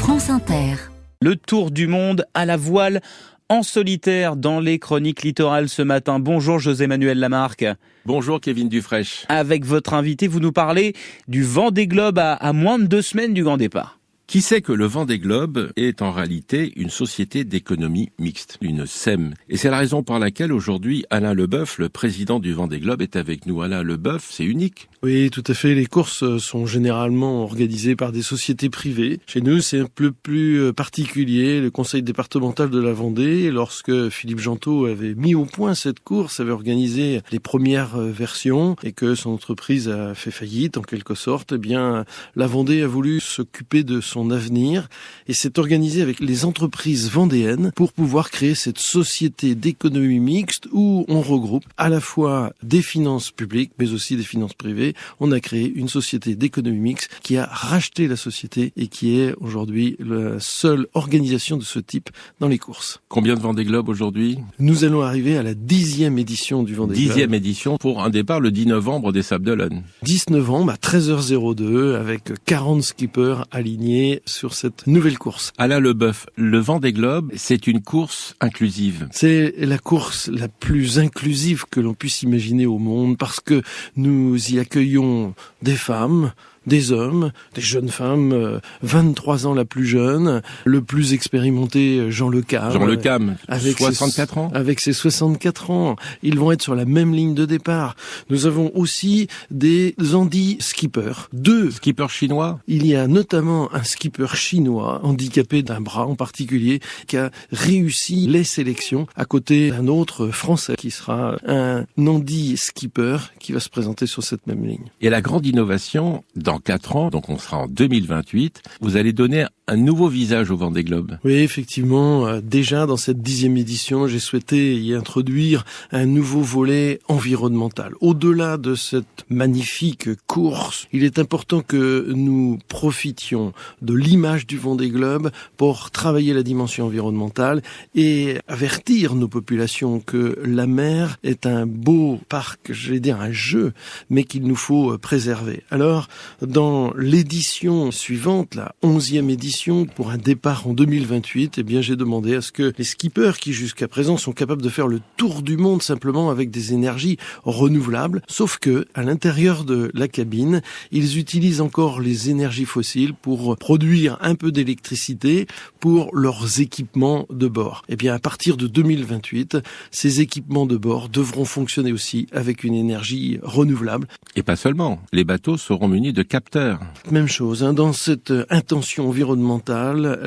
France Inter. Le tour du monde à la voile en solitaire dans les chroniques littorales ce matin. Bonjour José-Manuel Lamarque. Bonjour Kevin Dufraîche. Avec votre invité, vous nous parlez du Vendée Globe à moins de 2 semaines du grand départ. Qui sait que le Vendée Globe est en réalité une société d'économie mixte, une SEM. Et c'est la raison pour laquelle aujourd'hui Alain Leboeuf, le président du Vendée Globe, est avec nous. Alain Leboeuf, c'est unique. Oui, tout à fait. Les courses sont généralement organisées par des sociétés privées. Chez nous, c'est un peu plus particulier. Le conseil départemental de la Vendée, lorsque Philippe Gentot avait mis au point cette course, avait organisé les premières versions et que son entreprise a fait faillite en quelque sorte, eh bien, la Vendée a voulu s'occuper de son avenir et s'est organisée avec les entreprises vendéennes pour pouvoir créer cette société d'économie mixte où on regroupe à la fois des finances publiques mais aussi des finances privées. On a créé une société d'économie mixte qui a racheté la société et qui est aujourd'hui la seule organisation de ce type dans les courses. Combien de Vendée Globe aujourd'hui ? Nous allons arriver à la 10e édition du Vendée Globe. 10e édition pour un départ le 10 novembre des Sables d'Olonne. 10 novembre à 13h02 avec 40 skippers alignés sur cette nouvelle course. Alain Leboeuf, le Vendée Globe, c'est une course inclusive. C'est la course la plus inclusive que l'on puisse imaginer au monde parce que nous y accueillons des femmes, des hommes, des jeunes femmes, 23 ans la plus jeune, le plus expérimenté Jean Le Cam. Jean Le Cam, avec 64 ans. Avec ses 64 ans. Ils vont être sur la même ligne de départ. Nous avons aussi des handi-skippers. 2 skippers chinois. Il y a notamment un skipper chinois, handicapé d'un bras en particulier, qui a réussi les sélections à côté d'un autre français qui sera un handi-skipper qui va se présenter sur cette même ligne. Et la grande innovation, dans 4 ans, donc on sera en 2028, vous allez donner un nouveau visage au Vendée Globe. Oui, effectivement, déjà dans cette 10e édition, j'ai souhaité y introduire un nouveau volet environnemental. Au-delà de cette magnifique course, il est important que nous profitions de l'image du Vendée Globe pour travailler la dimension environnementale et avertir nos populations que la mer est un beau parc, j'allais dire un jeu, mais qu'il nous faut préserver. Alors, dans l'édition suivante, la 11e édition, pour un départ en 2028, eh bien, j'ai demandé à ce que les skippers qui jusqu'à présent sont capables de faire le tour du monde simplement avec des énergies renouvelables, sauf que, à l'intérieur de la cabine, ils utilisent encore les énergies fossiles pour produire un peu d'électricité pour leurs équipements de bord. Eh bien, à partir de 2028, ces équipements de bord devront fonctionner aussi avec une énergie renouvelable. Et pas seulement, les bateaux seront munis de capteurs. Même chose, dans cette intention environnementale,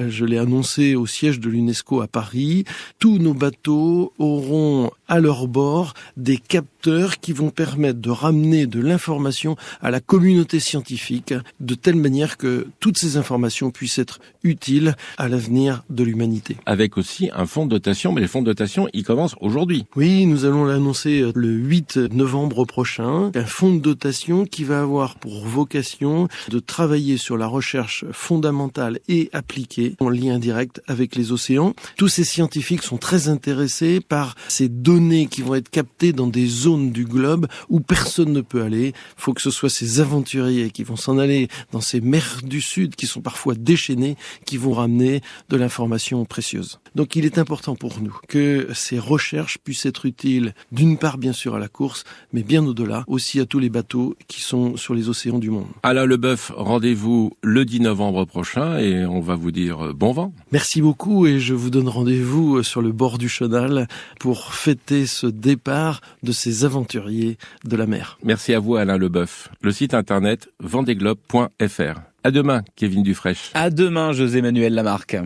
je l'ai annoncé au siège de l'UNESCO à Paris, tous nos bateaux auront à leur bord des capteurs qui vont permettre de ramener de l'information à la communauté scientifique de telle manière que toutes ces informations puissent être utiles à l'avenir de l'humanité. Avec aussi un fonds de dotation, mais les fonds de dotation, ils commencent aujourd'hui. Oui, nous allons l'annoncer le 8 novembre prochain. Un fonds de dotation qui va avoir pour vocation de travailler sur la recherche fondamentale et appliquée en lien direct avec les océans. Tous ces scientifiques sont très intéressés par ces données qui vont être captées dans des zones du globe où personne ne peut aller. Il faut que ce soit ces aventuriers qui vont s'en aller dans ces mers du Sud qui sont parfois déchaînées, qui vont ramener de l'information précieuse. Donc il est important pour nous que ces recherches puissent être utiles d'une part bien sûr à la course, mais bien au-delà aussi à tous les bateaux qui sont sur les océans du monde. Alain Leboeuf, rendez-vous le 10 novembre prochain et on va vous dire bon vent. Merci beaucoup et je vous donne rendez-vous sur le bord du Chenal pour fêter ce départ de ces aventuriers de la mer. Merci à vous Alain Leboeuf. Le site internet vendeglobe.fr. À demain, Kevin Dufraîche. À demain, José-Manuel Lamarque.